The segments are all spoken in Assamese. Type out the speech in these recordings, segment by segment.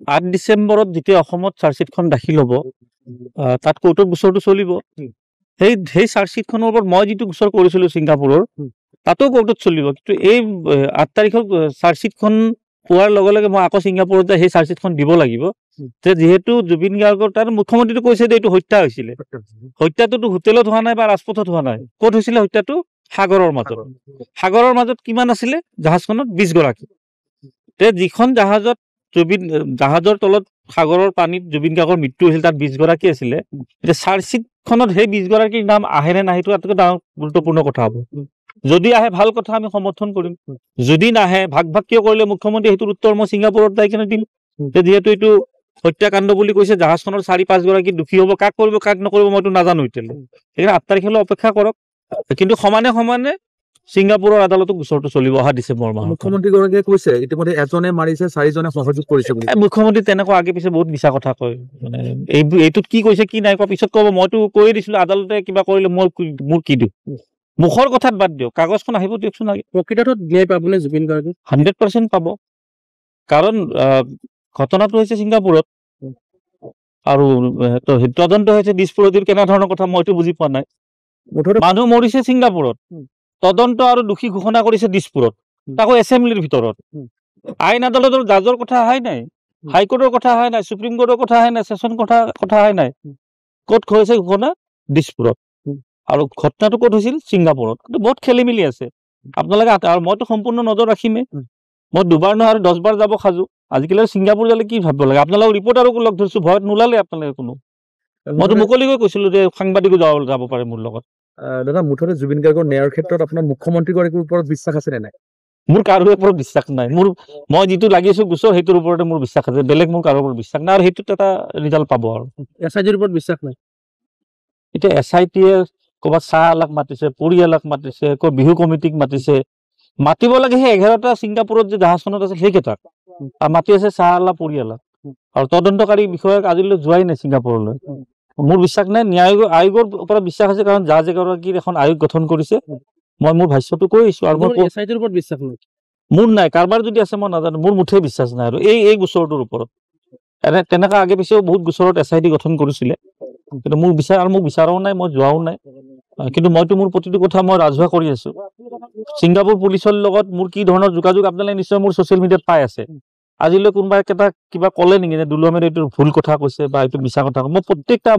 8 ডিসেম্বৰত যেতিয়া অসমত চাৰ্জশ্বিটখন দাখিল হ'ব তাত কোৰ্টত গোচৰটো চলিব সেই চাৰ্জশ্বিটখনৰ ওপৰত মই যিটো গোচৰ কৰিছিলোঁ ছিংগাপুৰৰ তাতো কোৰ্টত চলিব কিন্তু এই 8 তাৰিখৰ চাৰ্জশ্বিটখন পোৱাৰ লগে লগে মই আকৌ ছিংগাপুৰত যাই সেই চাৰ্জশ্বিটখন দিব লাগিব যে যিহেতু জুবিন গাৰ্গৰ তাৰ মুখ্যমন্ত্ৰীটো কৈছে যে এইটো হত্যা হৈছিলে হত্যাটোতো হোটেলত হোৱা নাই বা ৰাজপথত হোৱা নাই ক'ত হৈছিলে হত্যাটো সাগৰৰ মাজত কিমান আছিলে জাহাজখনত 20 গৰাকী তে যিখন জাহাজৰ তলত সাগৰৰ পানীত জুবিন গাৰ্গৰ মৃত্যু হৈছিল তাত 20 গৰাকী আছিলে এতিয়া চাৰ্জশ্বিটখনত সেই 20 গৰাকীৰ নাম আহে নে নাহে আটাইতকৈ ডাঙৰ গুৰুত্বপূৰ্ণ কথা হ'ব যদি আহে ভাল কথা আমি সমৰ্থন কৰিম যদি নাহে ভাগ কিয় কৰিলে মুখ্যমন্ত্ৰী সেইটোৰ উত্তৰ মই ছিংগাপুৰত যাই কিনে দিম যে যিহেতু এইটো হত্যাকাণ্ড বুলি কৈছে জাহাজখনৰ 4-5 গৰাকী দুখী হ'ব কাক কৰিব কাক নকৰিব মইতো নাজানো এতিয়ালৈ সেইকাৰণে 8 তাৰিখলৈ অপেক্ষা কৰক কিন্তু সমানে ছিংগাপুৰৰ আদালতত গোচৰটো চলিব অহা ডিচেম্বৰ মাহত মুখ্যমন্ত্ৰীগৰাকীয়ে কৈছে ইতিমধ্যে এজনে মাৰিছে 4জনে সহযোগ কৰিছে বুলি মুখ্যমন্ত্ৰী তেনেকুৱা আগে পিছে বহুত মিছা কথা কয় মানে এইটোত কি কৈছে কি নাই কোৱা পিছত ক'ব মইতো কৈয়ে দিছিলোঁ আদালতে কিবা কৰিলে মোৰ কি দিওঁ মুখৰ কথাত বাদ দিয়ক কাগজখন আহিব দিয়কচোন প্ৰকৃতত ন্যায় পাবনে জুবিন গাৰ্গে 100% পাব কাৰণ ঘটনাটো হৈছে ছিংগাপুৰত আৰু তদন্ত হৈছে দিছপুৰত কেনেধৰণৰ কথা মইতো বুজি পোৱা নাই মানুহ মৰিছে ছিংগাপুৰত তদন্ত আৰু দোষী ঘোষণা কৰিছে দিছপুৰত তাকো এছেম্বলিৰ ভিতৰত আইন আদালতৰ জাজৰ কথা অহাই নাই হাইকোৰ্টৰ কথা অহাই নাই সুপ্ৰিম কোৰ্টৰ কথা অহাই নাই ছেছন কথা অহাই নাই ক'ত হৈছে ঘোষণা দিছপুৰত আৰু ঘটনাটো ক'ত হৈছিল ছিংগাপুৰত কিন্তু বহুত খেলি মেলি আছে আপোনালোকে আৰু মইতো সম্পূৰ্ণ নজৰ ৰাখিমেই মই 2বাৰ নহয় আৰু 10 বাৰ যাব সাজু আজিকালি ছিংগাপুৰ যালে কি ভাবিব লাগে আপোনালোকৰ ৰিপৰ্টাৰকো লগ ধৰিছোঁ ভয়ত নোলালে আপোনালোকে কোনো মইতো মুকলিকৈ কৈছিলোঁ যে সাংবাদিকো যাব পাৰে মোৰ লগত দাদা মুঠতে জুবিন গাৰ্গৰ ন্যায়ৰ ক্ষেত্ৰত আপোনাৰ মুখ্যমন্ত্ৰীগৰাকীৰ ওপৰত বিশ্বাস আছে নে নাই মোৰ কাৰো ওপৰত বিশ্বাস নাই মই যিটো লাগিছোঁ গোচৰ সেইটোৰ ওপৰতে মোৰ বিশ্বাস আছে বেলেগ মোৰ কাৰো ওপৰত বিশ্বাস নাই আৰু সেইটোত এটা ৰিজাল্ট পাব আৰু SITৰ ওপৰত বিশ্বাস নাই এতিয়া SITয়ে ক'ৰবাত চাহ মাতিছে পৰিয়ালক মাতিছে ক'ৰ বিহু কমিটিক মাতিব লাগে সেই 11টা ছিংগাপুৰত যে জাহাজখনত আছে সেইকেইটাক আৰু মাতি আছে চাহ পৰিয়ালক আৰু তদন্তকাৰী বিষয়াক আজিলৈ যোৱাই নাই ছিংগাপুৰলৈ মোৰ বিশ্বাস নাই ন্যায় আয়োগৰ ওপৰত বিশ্বাস আছে কাৰণ জাজ এগৰাকীৰ এখন আয়োগ গঠন কৰিছে মই মোৰ ভাষ্যটো কৈ আহিছোঁ আৰু SITৰ ওপৰত বিশ্বাস নাই মোৰ নাই কাৰোবাৰ যদি আছে মই নাজানো মোৰ মুঠেই বিশ্বাস নাই আৰু এই গোচৰটোৰ ওপৰত তেনেকুৱা আগে পিছেও বহুত গোচৰত SIT গঠন কৰিছিলে কিন্তু মোৰ বিচাৰ আৰু মোক বিচাৰাও নাই মই যোৱাও নাই কিন্তু মইতো মোৰ প্ৰতিটো কথা মই ৰাজহুৱা কৰি আছোঁ ছিংগাপুৰ পুলিচৰ লগত মোৰ কি ধৰণৰ যোগাযোগ আপোনালোকে নিশ্চয় মোৰ ছ'চিয়েল মিডিয়াত পাই আছে আজিলৈ কোনোবা কিবা ক'লে নেকি যে দুলুৱামেৰে এইটো ভুল কথা কৈছে বা এইটো মিছা কথা মই প্ৰত্যেকটা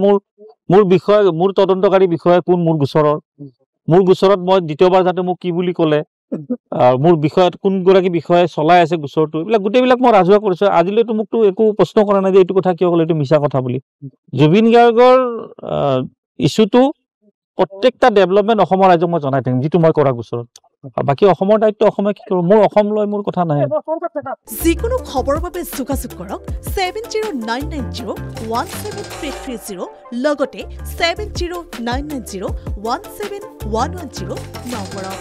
মোৰ বিষয় মোৰ তদন্তকাৰী বিষয় কোন মোৰ গোচৰত মই দ্বিতীয়বাৰ যাতে মোক কি বুলি ক'লে মোৰ বিষয়ত কোনগৰাকী বিষয়ে চলাই আছে গোচৰটো এইবিলাক গোটেইবিলাক মই ৰাজহুৱা কৰিছোঁ আজিলৈতো মোকতো একো প্ৰশ্ন কৰা নাই যে এইটো কথা কিয় ক'লে এইটো মিছা কথা বুলি জুবিন গাৰ্গৰ ইছ্যুটো প্ৰত্যেকটা ডেভেলপমেণ্ট অসমৰ ৰাইজক মই জনাই থাকিম যিটো মই কৰা গোচৰত বাকী অসমৰ দায়িত্ব অসমে কি কৰোঁ মোৰ অসম লৈ মোৰ কথা নাই যিকোনো খবৰৰ বাবে যোগাযোগ কৰক 7099017330 লগতে 7099017110 নম্বৰত